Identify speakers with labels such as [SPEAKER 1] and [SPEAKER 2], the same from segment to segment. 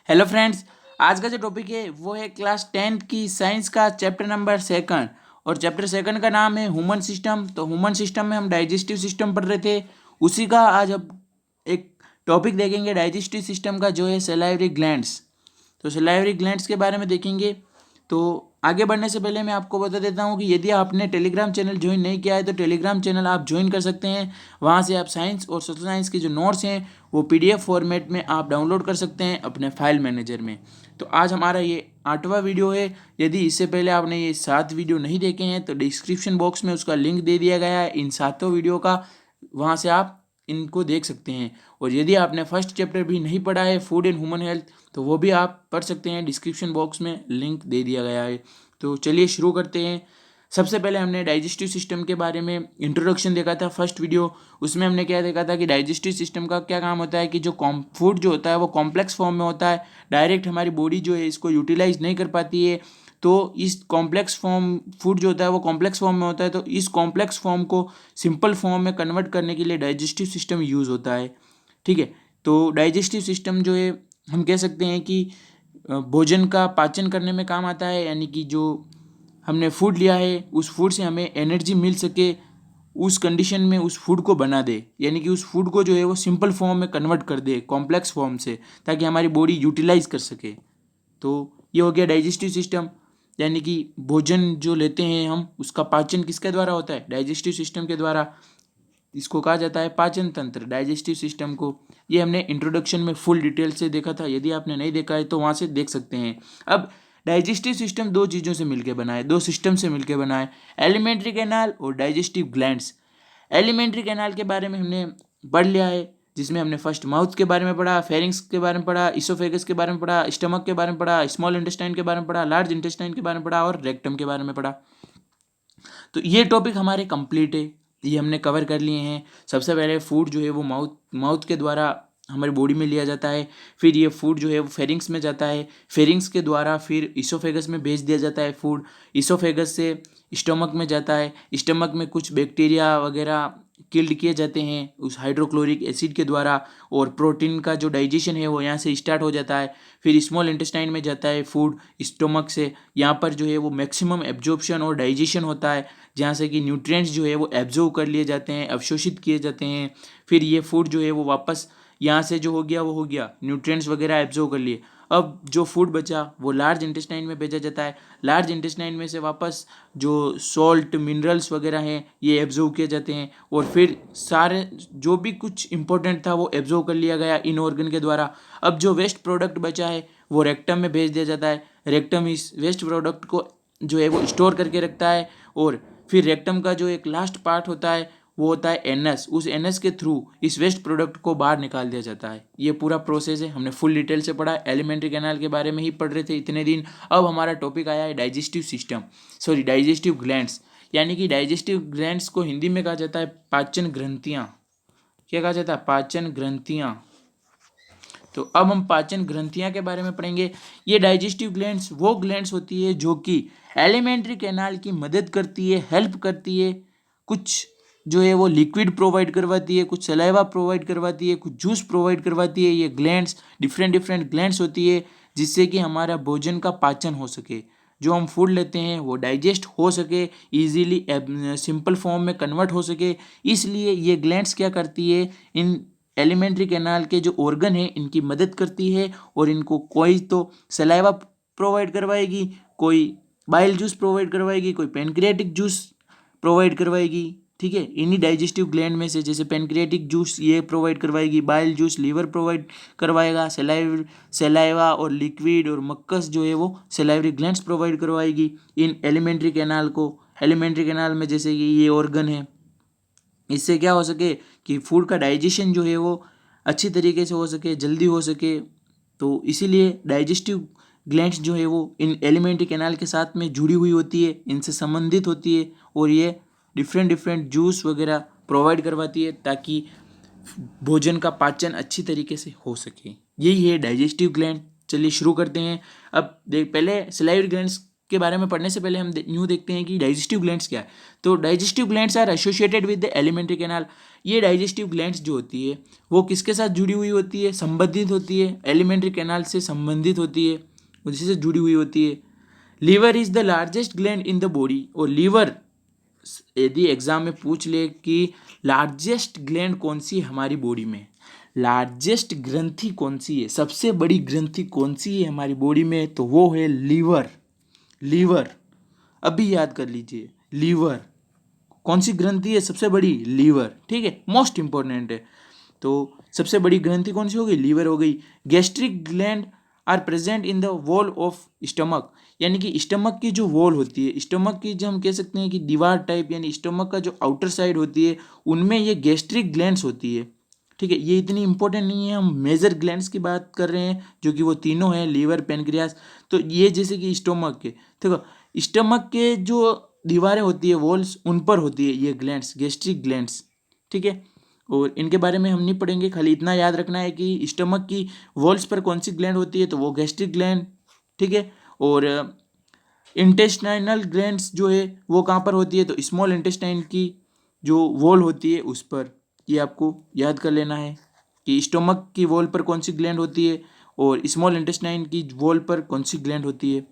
[SPEAKER 1] Hello friends. आज का जो टॉपिक है वो है क्लास 10 की साइंस का चैप्टर नंबर सेकंड। और चैप्टर सेकंड का नाम है ह्यूमन सिस्टम। तो ह्यूमन सिस्टम में हम डाइजेस्टिव सिस्टम पढ़ रहे थे, उसी का आज अब एक टॉपिक देखेंगे डाइजेस्टिव सिस्टम का, जो है सलाइवरी ग्लैंड्स। तो सलाइवरी ग्लैंड्स के बारे में देखेंगे। तो आगे बढ़ने से पहले मैं आपको बता देता हूँ कि यदि आपने टेलीग्राम चैनल ज्वाइन नहीं किया है तो टेलीग्राम चैनल आप ज्वाइन कर सकते हैं। वहाँ से आप साइंस और सोशल साइंस के जो नोट्स हैं वो पीडीएफ फॉर्मेट में आप डाउनलोड कर सकते हैं अपने फाइल मैनेजर में। तो आज हमारा ये 8वां वीडियो है। यदि इससे पहले आपने ये 7 वीडियो नहीं देखे हैं तो डिस्क्रिप्शन बॉक्स में उसका लिंक दे दिया गया है इन 7 वीडियो का, वहाँ से आप इनको देख सकते हैं। और यदि आपने फर्स्ट चैप्टर भी नहीं पढ़ा है फूड एंड ह्यूमन हेल्थ तो वो भी आप पढ़ सकते हैं, डिस्क्रिप्शन बॉक्स में लिंक दे दिया गया है। तो चलिए शुरू करते हैं। सबसे पहले हमने डाइजेस्टिव सिस्टम के बारे में इंट्रोडक्शन देखा था फर्स्ट वीडियो। उसमें हमने क्या देखा था कि डाइजेस्टिव सिस्टम का क्या काम होता है कि जो फूड जो होता है वो कॉम्प्लेक्स फॉर्म में होता है, डायरेक्ट हमारी बॉडी जो है इसको यूटिलाइज नहीं कर पाती है। तो इस कॉम्प्लेक्स फॉर्म फूड जो होता है वो कॉम्प्लेक्स फॉर्म में होता है, तो इस कॉम्प्लेक्स फॉर्म को सिंपल फॉर्म में कन्वर्ट करने के लिए डाइजेस्टिव सिस्टम यूज़ होता है। ठीक है। तो डाइजेस्टिव सिस्टम जो है हम कह सकते हैं कि भोजन का पाचन करने में काम आता है, यानी कि जो हमने फूड लिया है उस फूड से हमें एनर्जी मिल सके, उस कंडीशन में उस फूड को बना दे, यानी कि उस फूड को जो है वो सिंपल फॉर्म में कन्वर्ट कर दे कॉम्प्लेक्स फॉर्म से, ताकि हमारी बॉडी यूटिलाइज कर सके। तो ये हो गया डाइजेस्टिव सिस्टम। यानी कि भोजन जो लेते हैं हम उसका पाचन किसके द्वारा होता है, डाइजेस्टिव सिस्टम के द्वारा। इसको कहा जाता है पाचन तंत्र, डाइजेस्टिव सिस्टम को। ये हमने इंट्रोडक्शन में फुल डिटेल से देखा था, यदि आपने नहीं देखा है तो वहाँ से देख सकते हैं। अब डाइजेस्टिव सिस्टम दो चीज़ों से मिलकर बना है, दो सिस्टम से मिलकर बना है, एलिमेंट्री कैनाल और डाइजेस्टिव ग्लैंड्स। एलिमेंट्री कैनाल के बारे में हमने पढ़ लिया है, जिसमें हमने फर्स्ट माउथ के बारे में पढ़ा, फेरिंग्स के बारे में पढ़ा, इसोफेगस के बारे में पढ़ा, स्टमक के बारे में पढ़ा, स्मॉल इंटेस्टाइन के बारे में पढ़ा, लार्ज इंटेस्टाइन के बारे में पढ़ा और रेक्टम के बारे में पढ़ा। तो ये टॉपिक हमारे कंप्लीट है, ये हमने कवर कर लिए हैं। सबसे पहले फूड जो है वो माउथ माउथ के द्वारा हमारी बॉडी में लिया जाता है, फिर ये फूड जो है वो फेरिंग्स में जाता है, फेरिंग्स के द्वारा फिर इसोफेगस में भेज दिया जाता है फूड, इसोफेगस से स्टमक में जाता है, स्टमक में कुछ बैक्टीरिया वगैरह किल्ड किए जाते हैं उस हाइड्रोक्लोरिक एसिड के द्वारा, और प्रोटीन का जो डाइजेशन है वो यहाँ से स्टार्ट हो जाता है। फिर स्मॉल इंटेस्टाइन में जाता है फूड स्टमक से, यहाँ पर जो है वो मैक्सिमम एब्जॉर्प्शन और डाइजेशन होता है, जहाँ से कि न्यूट्रिएंट्स जो है वो एब्जॉर्व कर लिए जाते हैं, अवशोषित किए जाते हैं। फिर ये फूड जो है वो वापस यहाँ से जो हो गया वो हो गया, न्यूट्रिएंट्स वगैरह एब्जॉर्व कर लिए। अब जो फूड बचा वो लार्ज इंटेस्टाइन में भेजा जाता है, लार्ज इंटेस्टाइन में से वापस जो सॉल्ट मिनरल्स वगैरह हैं ये एब्जॉर्व किए जाते हैं, और फिर सारे जो भी कुछ इंपॉर्टेंट था वो एब्जॉर्व कर लिया गया इन ऑर्गन के द्वारा। अब जो वेस्ट प्रोडक्ट बचा है वो रेक्टम में भेज दिया जाता है, रेक्टम इस वेस्ट प्रोडक्ट को जो है वो स्टोर करके रखता है, और फिर रेक्टम का जो एक लास्ट पार्ट होता है वो होता है एनएस, उस एनएस के थ्रू इस वेस्ट प्रोडक्ट को बाहर निकाल दिया जाता है। ये पूरा प्रोसेस है, हमने फुल डिटेल से पढ़ा, एलिमेंट्री कैनाल के बारे में ही पढ़ रहे थे इतने दिन। अब हमारा टॉपिक आया है digestive system, sorry digestive glands. यानी कि डाइजेस्टिव ग्लैंड्स को हिंदी में कहा जाता है पाचन ग्रंथियाँ। क्या कहा जाता है, पाचन ग्रंथियाँ। तो अब हम पाचन ग्रंथियाँ के बारे में पढ़ेंगे। ये डाइजेस्टिव ग्लैंड्स वो ग्लैंड्स होती है जो कि एलिमेंट्री कैनाल की मदद करती है, हेल्प करती है। कुछ जो है वो लिक्विड प्रोवाइड करवाती है, कुछ सलाइवा प्रोवाइड करवाती है, कुछ जूस प्रोवाइड करवाती है। ये ग्लैंड्स डिफरेंट डिफरेंट ग्लैंड्स होती है, जिससे कि हमारा भोजन का पाचन हो सके, जो हम फूड लेते हैं वो डाइजेस्ट हो सके, इजीली सिंपल फॉर्म में कन्वर्ट हो सके। इसलिए ये ग्लैंड्स क्या करती है, इन एलिमेंट्री कैनाल के जो ऑर्गन है इनकी मदद करती है, और इनको कोई तो सलाइवा प्रोवाइड करवाएगी, कोई बाइल जूस प्रोवाइड करवाएगी, कोई पेनक्रियाटिक जूस प्रोवाइड करवाएगी। ठीक है, इन्हीं डाइजेस्टिव ग्लैंड में से जैसे पेनक्रियाटिक जूस ये प्रोवाइड करवाएगी, बाइल जूस लीवर प्रोवाइड करवाएगा, सलाइवा और लिक्विड और मक्कस जो है वो सलाइवरी ग्लैंड्स प्रोवाइड करवाएगी इन एलिमेंट्री कैनाल को। एलिमेंट्री कैनाल में जैसे कि ये ऑर्गन है, इससे क्या हो सके कि फूड का डाइजेशन जो है वो अच्छी तरीके से हो सके, जल्दी हो सके। तो इसीलिए डाइजेस्टिव ग्लैंड्स जो है वो इन एलिमेंट्री कैनाल के साथ में जुड़ी हुई होती है, इनसे संबंधित होती है, और ये डिफरेंट डिफरेंट जूस वगैरह प्रोवाइड करवाती है ताकि भोजन का पाचन अच्छी तरीके से हो सके। यही है डाइजेस्टिव ग्लैंड। चलिए शुरू करते हैं। अब देख, पहले सलाइवरी ग्लैंड्स के बारे में पढ़ने से पहले हम यूँ देखते हैं कि डाइजेस्टिव ग्लैंड्स क्या है। तो digestive glands are associated with the alimentary canal. ये डाइजेस्टिव ग्लैंड्स जो होती है वो किसके साथ जुड़ी हुई होती है, संबंधित होती है, एलिमेंट्री कैनाल से संबंधित होती है, उसी से जुड़ी हुई होती है। Liver is the largest gland in the body. और लीवर यदि एग्जाम में पूछ ले कि लार्जेस्ट ग्लैंड कौन सी है हमारी बॉडी में, लार्जेस्ट ग्रंथि कौन सी है, सबसे बड़ी ग्रंथि कौन सी है हमारी बॉडी में, तो वो है लीवर। लीवर अभी याद कर लीजिए, लीवर कौन सी ग्रंथि है सबसे बड़ी, लीवर। ठीक है, मोस्ट इंपॉर्टेंट है। तो सबसे बड़ी ग्रंथि कौन सी हो गई, लीवर हो गई। Gastric gland are present in the wall of stomach. यानी कि स्टमक की जो वॉल होती है, स्टमक की जो हम कह सकते हैं कि दीवार टाइप, यानी स्टमक का जो आउटर साइड होती है, उनमें ये गैस्ट्रिक ग्लैंड्स होती है। ठीक है, ये इतनी इंपॉर्टेंट नहीं है, हम मेजर ग्लैंड्स की बात कर रहे हैं जो कि वो तीनों हैं, लीवर, पेनक्रियास। तो ये जैसे कि स्टमक के, देखो स्टमक के जो दीवारें होती है, वॉल्स, उन पर होती है ये ग्लैंड्स, गैस्ट्रिक ग्लैंड्स। ठीक है, और इनके बारे में हम नहीं पढ़ेंगे, खाली इतना याद रखना है कि स्टमक की वॉल्स पर कौन सी ग्लैंड होती है, तो वो गैस्ट्रिक ग्लैंड। ठीक है, और इंटेस्टाइनल ग्लैंड्स जो है वो कहाँ पर होती है, तो स्मॉल इंटेस्टाइन की जो वॉल होती है उस पर। ये आपको याद कर लेना है कि स्टमक की वॉल पर कौन सी ग्लैंड होती है और स्मॉल इंटेस्टाइन की वॉल पर कौन सी ग्लैंड होती है।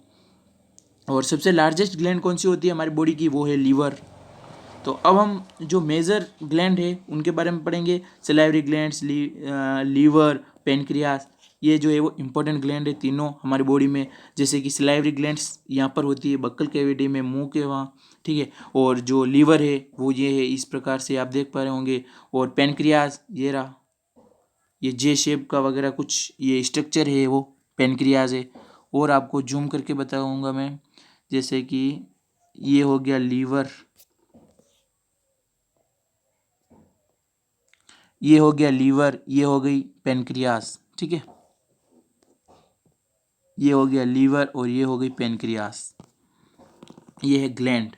[SPEAKER 1] और सबसे लार्जेस्ट ग्लैंड कौन सी होती है हमारी बॉडी की, वो है लीवर। तो अब हम जो मेजर ग्लैंड है उनके बारे में पढ़ेंगे। सलाइवरी ग्लैंड्स, लीवर, पेनक्रियास, ये जो है वो इंपॉर्टेंट ग्लैंड है तीनों हमारी बॉडी में। जैसे कि सलाइवरी ग्लैंड्स यहाँ पर होती है बक्कल कैविटी में, मुंह के वहाँ। ठीक है, और जो लीवर है वो ये है, इस प्रकार से आप देख पा रहे होंगे। और पेनक्रियास ये रहा, ये जे शेप का वगैरह कुछ ये स्ट्रक्चर है, वो पेनक्रियास है। और आपको जूम करके बताऊँगा मैं, जैसे कि ये हो गया लीवर, ये हो गया लीवर, ये हो गई पेनक्रियास। ठीक है, ये हो गया लीवर और ये हो गई पेनक्रियास। ये है ग्लैंड,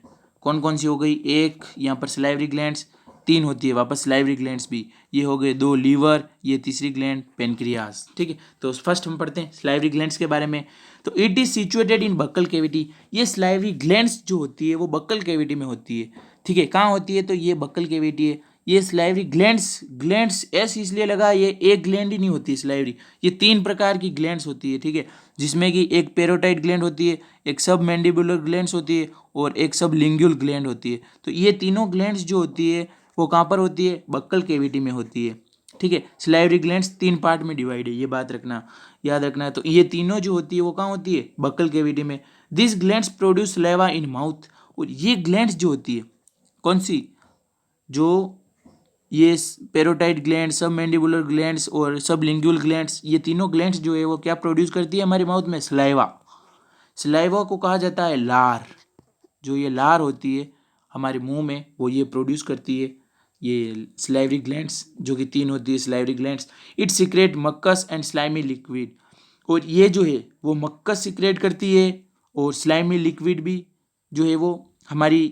[SPEAKER 1] कौन कौन सी हो गई, एक यहाँ पर सलाइवरी ग्लैंड्स, तीन होती है वापस सलाइवरी ग्लैंड्स भी, ये हो गए दो लीवर, ये तीसरी ग्लैंड पेनक्रियास। ठीक है, तो फर्स्ट हम पढ़ते हैं सलाइवरी ग्लैंड्स के बारे में। तो it is situated in buccal cavity. ये सलाइवरी ग्लैंड्स जो होती है वो बक्कल कैविटी में होती है। ठीक है, कहाँ होती है, तो ये बक्कल कैविटी है। ये सलाइवरी ग्लैंड्स, ग्लैंड्स एस इसलिए लगा, ये एक ग्लैंड ही नहीं होती सलाइवरी, ये तीन प्रकार की ग्लैंड्स होती है। ठीक है, जिसमें कि एक पेरोटाइड ग्लैंड होती है, एक सब मैंडिबुलर ग्लैंड्स होती है और एक सब लिंगुअल ग्लैंड होती है। तो ये तीनों ग्लैंड्स जो होती है वो कहाँ पर होती है, बक्कल कैविटी में होती है। ठीक है, सलाइवरी ग्लैंड्स तीन पार्ट में डिवाइड है, ये बात रखना, याद रखना है। तो ये तीनों जो होती है वो कहाँ होती है, बक्कल कैविटी में। This glands produce saliva in mouth. और ये ग्लैंड्स जो होती है कौन सी, जो ये पेरोटाइड ग्लैंड, सब मैंडिबुलर ग्लैंड्स और सब लिंगुअल ग्लैंड्स, ये तीनों ग्लैंड्स जो है वो क्या प्रोड्यूस करती है हमारे माउथ में, सलाइवा। सलाइवा को कहा जाता है लार। जो ये लार होती है हमारे मुंह में वो ये प्रोड्यूस करती है, ये सलाइवरी ग्लैंड्स जो कि तीन होती है salivary glands. It secrete mucus and slimy liquid. और ये जो है वो मक्कस सीक्रेट करती है और स्लाइमी लिक्विड भी जो है वो हमारी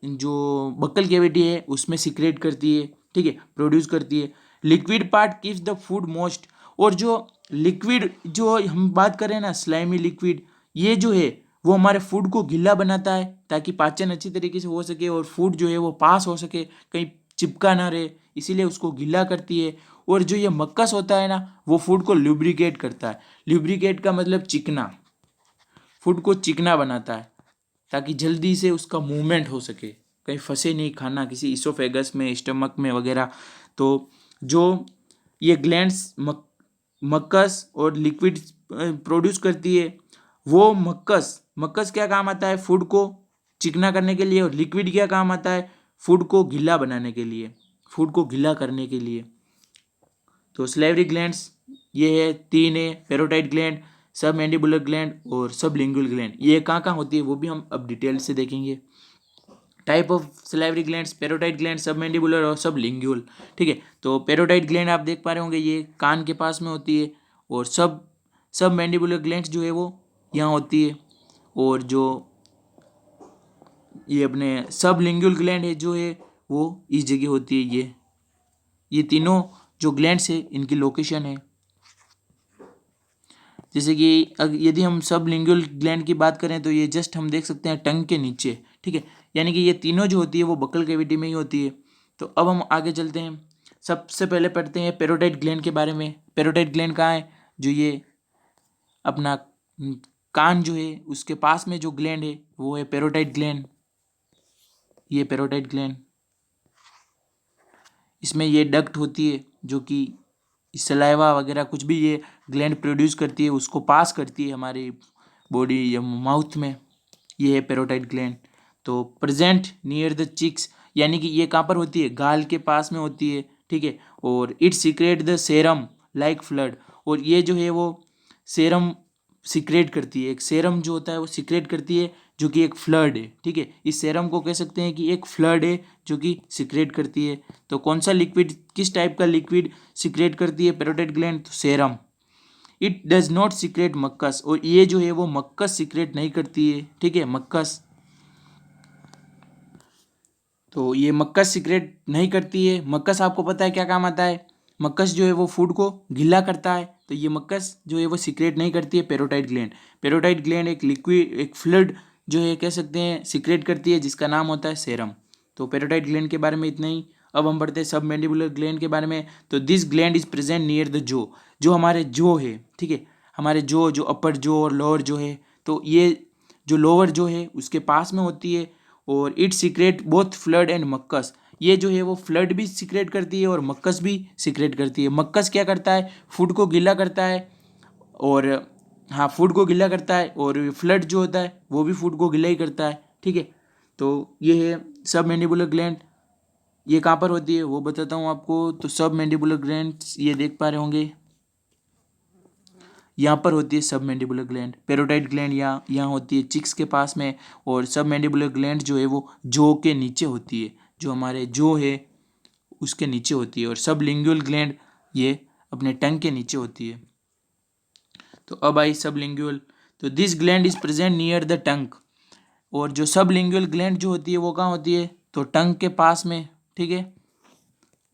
[SPEAKER 1] जो बक्कल कैविटी है उसमें सीक्रेट करती है। ठीक है, प्रोड्यूस करती है। Liquid part keeps the food moist. और जो लिक्विड जो हम बात कर रहे हैं ना, स्लाइमी लिक्विड, ये जो है वो हमारे फूड को गीला बनाता है ताकि पाचन अच्छी तरीके से हो सके और फूड जो है वो पास हो सके, कहीं चिपका ना रहे, इसीलिए उसको गीला करती है। और जो ये मक्कस होता है ना, वो फूड को लुब्रिकेट करता है। लुब्रिकेट का मतलब चिकना, फूड को चिकना बनाता है ताकि जल्दी से उसका मूवमेंट हो सके, कहीं फंसे नहीं खाना किसी इसोफेगस में, स्टमक में वगैरह। तो जो ये ग्लैंड्स मक्कस और लिक्विड प्रोड्यूस करती है, वो मक्कस, मक्कस क्या काम आता है, फूड को चिकना करने के लिए। और लिक्विड क्या काम आता है, फूड को गीला बनाने के लिए, फूड को गीला करने के लिए। तो सलाइवरी ग्लैंड्स ये है, तीन है, पेरोटाइड ग्लैंड, सब मैंडिबुलर ग्लैंड और सब लिंगुअल ग्लैंड। ये कहाँ कहाँ होती है वो भी हम अब डिटेल से देखेंगे। Type of salivary glands, parotid gland, submandibular और सब लिंगुअल। ठीक है, तो पेरोटाइड ग्लैंड आप देख पा रहे होंगे ये कान के पास में होती है। और सब मैंडिबुलर ग्लैंड्स जो है वो यहाँ होती है। और जो ये अपने सब लिंगुअल ग्लैंड है जो है वो इस जगह होती है। ये तीनों जो ग्लैंड्स है इनकी लोकेशन है, जैसे कि यदि हम सब लिंगुअल ग्लैंड की बात करें तो ये जस्ट हम देख सकते हैं टंग के नीचे, ठीक है, यानी कि ये तीनों जो होती है वो बक्कल कैविटी में ही होती है। तो अब हम आगे चलते हैं, सबसे पहले पढ़ते हैं पैरोटाइड ग्लैंड के बारे में। पैरोटाइड ग्लैंड कहाँ है? जो ये अपना कान जो है उसके पास में जो ग्लैंड है वो है पैरोटाइड ग्लैंड। ये पैरोटाइड ग्लैंड, इसमें ये डक्ट होती है जो कि सलाइवा वगैरह कुछ भी ये ग्लैंड प्रोड्यूस करती है उसको पास करती है हमारी बॉडी या माउथ में। ये है पैरोटाइड ग्लैंड। तो प्रेजेंट नियर द चिक्स, यानी कि ये कहाँ पर होती है? गाल के पास में होती है, ठीक है। और it secret the serum like flood, और ये जो है वो सेरम सीक्रेट करती है, एक सेरम जो होता है वो सीक्रेट करती है जो कि एक फ्लड है, ठीक है। इस सेरम को कह सकते हैं कि एक फ्लड है जो कि सीक्रेट करती है। तो कौन सा लिक्विड, किस टाइप का लिक्विड सीक्रेट करती है पैरोटाइड ग्लैंड? तो serum. It does not secrete mucus, और ये जो है वो मक्कस सीक्रेट नहीं करती है, ठीक है, मक्कस। तो ये मक्कस सीक्रेट नहीं करती है। मक्कस आपको पता है क्या काम आता है? मक्कस जो है वो फूड को गीला करता है, तो ये मक्कस जो है वो सीक्रेट नहीं करती है पैरोटाइड ग्लैंड। पैरोटाइड ग्लैंड एक लिक्विड, एक फ्लूइड जो है कह सकते हैं सीक्रेट करती है जिसका नाम होता है सेरम। तो पैरोटाइड ग्लैंड के बारे में इतना ही। अब हम बढ़ते हैं सब मैंडिबुलर ग्लैंड के बारे में। तो this gland is present near the जो, जो हमारे जो है, ठीक है, हमारे जो अपर जो और लोअर जो है, तो ये जो लोअर जो है उसके पास में होती है। और it secrete both fluid and mucus, ये जो है वो फ्लड भी सीक्रेट करती है और मक्कस भी सीक्रेट करती है। मक्कस क्या करता है? फूड को गीला करता है, और हाँ, फूड को गीला करता है, और फ्लड जो होता है वो भी फूड को गीला ही करता है, ठीक है। तो ये है सब मैंडिबुलर ग्लैंड। ये कहाँ पर होती है वो बताता हूँ आपको। तो सब मैंडिबुलर ग्लैंड ये देख पा रहे होंगे, यहाँ पर होती है सब मैंडिबुलर ग्लैंड। पैरोटाइड ग्लैंड यहाँ होती है चिक्स के पास में, और सब मैंडिबुलर ग्लैंड जो है वो जो के नीचे होती है, जो हमारे जो है उसके नीचे होती है। और सब लिंगुअल ग्लैंड ये अपने टंग के नीचे होती है। तो अब आई सब लिंगुअल। तो this gland is present near the tongue, और जो सब लिंगुअल ग्लैंड जो होती है वो कहाँ होती है? तो टंग के पास में, ठीक है।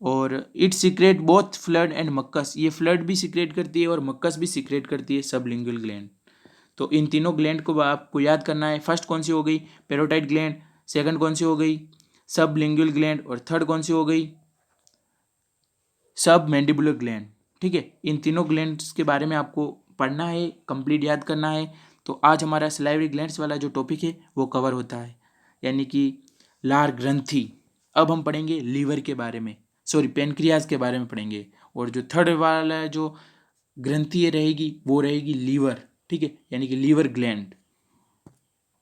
[SPEAKER 1] और it secrete both fluid and mucus, ये फ्लड भी सीक्रेट करती है और मक्कस भी सीक्रेट करती है सब लिंगुअल ग्लैंड। तो इन तीनों ग्लैंड को आपको याद करना है। फर्स्ट कौन सी हो गई? पैरोटाइड ग्लैंड। सेकंड कौन सी हो गई? सब लिंगुअल ग्लैंड। और थर्ड कौन सी हो गई? सब मैंडिबुलर ग्लैंड, ठीक है। इन तीनों ग्लैंड्स के बारे में आपको पढ़ना है, कंप्लीट याद करना है। तो आज हमारा सलाइवरी ग्लैंड्स वाला जो टॉपिक है वो कवर होता है, यानी कि लार ग्रंथि। अब हम पढ़ेंगे लीवर के बारे में, सॉरी पेनक्रियाज के बारे में पढ़ेंगे। और जो थर्ड वाला जो ग्रंथि रहेगी वो रहेगी लीवर, ठीक है, यानी कि लीवर ग्लैंड।